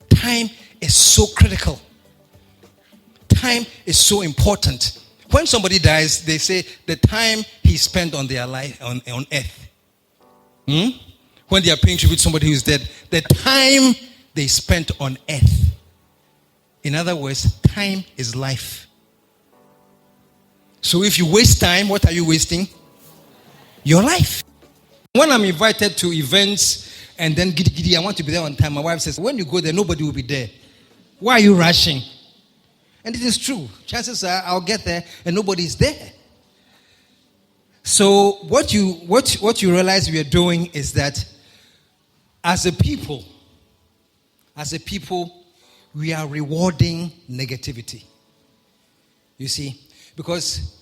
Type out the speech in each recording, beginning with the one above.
Time is so critical. Time is so important. When somebody dies, they say the time he spent on their life on earth. When they are paying tribute to somebody who is dead, the time they spent on earth. In other words, time is life. So if you waste time, what are you wasting? Your life. When I'm invited to events and then giddy, I want to be there on time, my wife says, when you go there, nobody will be there. Why are you rushing? And it is true. Chances are I'll get there and nobody is there. So what you realize we are doing is that as a people, we are rewarding negativity. You see? Because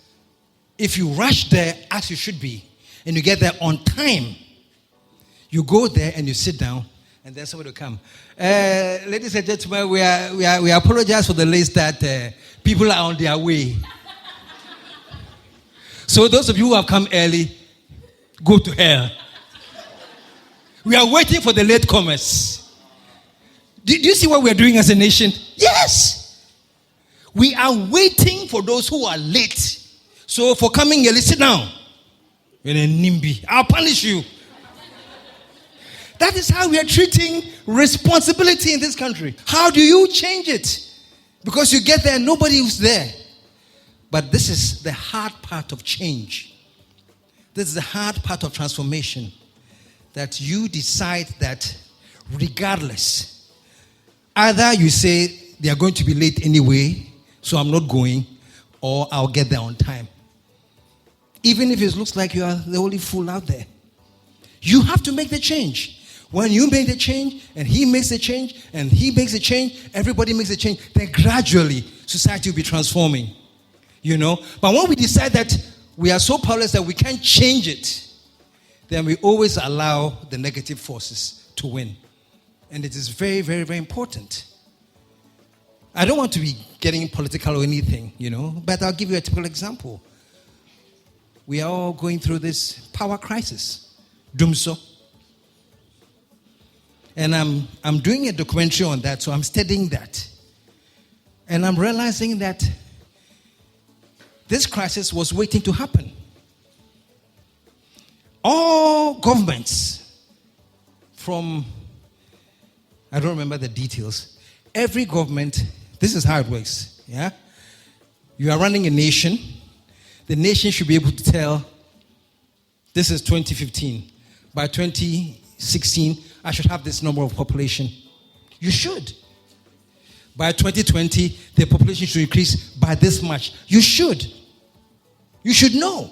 if you rush there as you should be, and you get there on time, you go there and you sit down, and then somebody will come. Ladies and gentlemen, we apologize for the late start. People are on their way. So those of you who have come early, go to hell. We are waiting for the latecomers. Do you see what we are doing as a nation? Yes. We are waiting for those who are late. So for coming early, sit down. I'll punish you. That is how we are treating responsibility in this country. How do you change it? Because you get there and nobody is there. But this is the hard part of change. This is the hard part of transformation. That you decide that regardless, either you say they are going to be late anyway, so I'm not going, or I'll get there on time. Even if it looks like you are the only fool out there. You have to make the change. When you make the change, and he makes the change, and he makes a change, everybody makes a change, then gradually society will be transforming. You know? But when we decide that we are so powerless that we can't change it, then we always allow the negative forces to win. And it is very, very, very important. I don't want to be getting political or anything, you know, but I'll give you a typical example. We are all going through this power crisis. Dumso. And I'm doing a documentary on that, so I'm studying that. And I'm realizing that this crisis was waiting to happen. All governments, from, I don't remember the details, every government, this is how it works, yeah? You are running a nation. The nation should be able to tell, this is 2015. By 2016, I should have this number of population. You should. By 2020, the population should increase by this much. You should. You should know.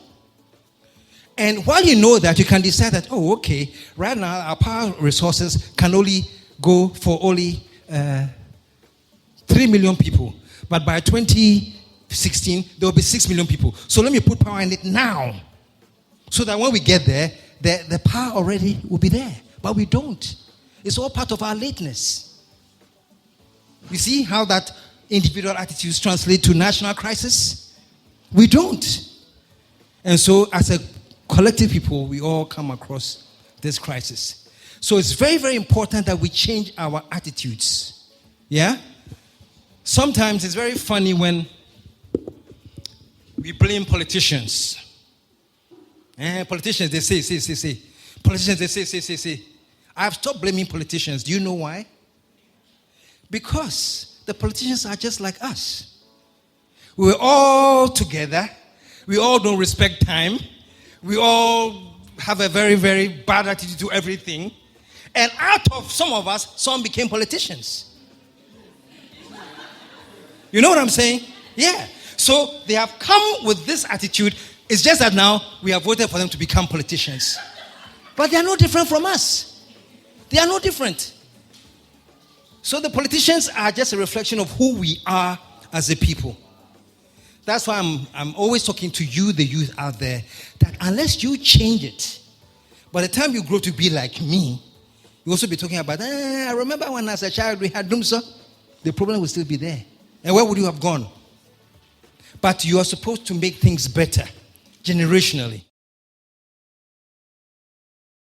And while you know that, you can decide that, oh, okay, right now our power resources can only go for only 3 million people. But by 2016, there will be 6 million people. So let me put power in it now. So that when we get there, the power already will be there. But we don't. It's all part of our lateness. You see how that individual attitudes translate to national crisis? We don't. And so as a collective people, we all come across this crisis. So it's very, very important that we change our attitudes. Yeah? Sometimes it's very funny when we blame politicians. Politicians, they say. Politicians, they say. I've stopped blaming politicians. Do you know why? Because the politicians are just like us. We're all together. We all don't respect time. We all have a very, very bad attitude to everything. And out of some of us, some became politicians. You know what I'm saying? Yeah. So they have come with this attitude. It's just that now we have voted for them to become politicians. But they are no different from us. They are no different. So the politicians are just a reflection of who we are as a people. That's why I'm always talking to you, the youth out there, that unless you change it, by the time you grow to be like me, you also be talking about, I remember when as a child we had Dumso, the problem will still be there. And where would you have gone? But you are supposed to make things better, generationally.